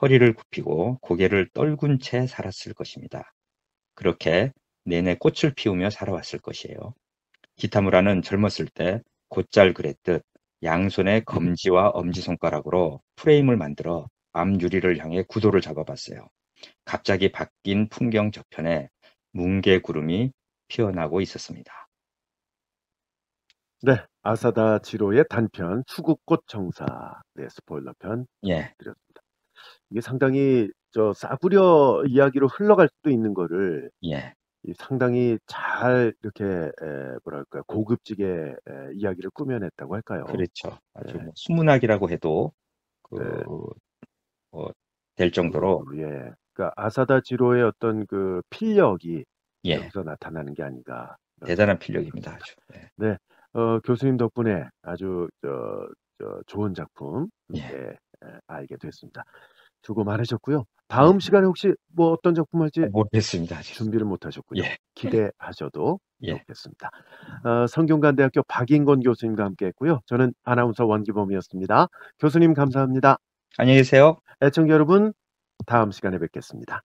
허리를 굽히고 고개를 떨군 채 살았을 것입니다. 그렇게 내내 꽃을 피우며 살아왔을 것이에요. 기타무라는 젊었을 때 곧잘 그랬듯 양손에 검지와 엄지손가락으로 프레임을 만들어 앞 유리를 향해 구도를 잡아봤어요. 갑자기 바뀐 풍경 저편에 뭉게구름이 피어나고 있었습니다. 네, 아사다 지로의 단편 수국꽃 정사, 네, 스포일러편 예, 드렸습니다. 이게 상당히 싸구려 이야기로 흘러갈 수도 있는 거를 예, 상당히 잘 이렇게 뭐랄까 고급지게 이야기를 꾸며냈다고 할까요? 그렇죠. 아주 네, 뭐 수문학이라고 해도 그, 네, 될 정도로, 예. 그러니까 아사다 지로의 어떤 그 필력이 예, 여기서 나타나는 게 아닌가 이런 대단한 생각이 필력입니다. 듭니다. 아주. 예, 네, 교수님 덕분에 아주 좋은 작품 예. 알게 됐습니다. 수고 많으셨고요. 예. 다음 시간에 혹시 뭐 어떤 작품 할지 모르겠습니다. 아직. 준비를 못 하셨군요. 예, 기대하셔도 예. 좋겠습니다. 성균관대학교 박인권 교수님과 함께했고요. 저는 아나운서 원기범이었습니다. 교수님 감사합니다. 안녕히 계세요. 애청자 여러분, 다음 시간에 뵙겠습니다.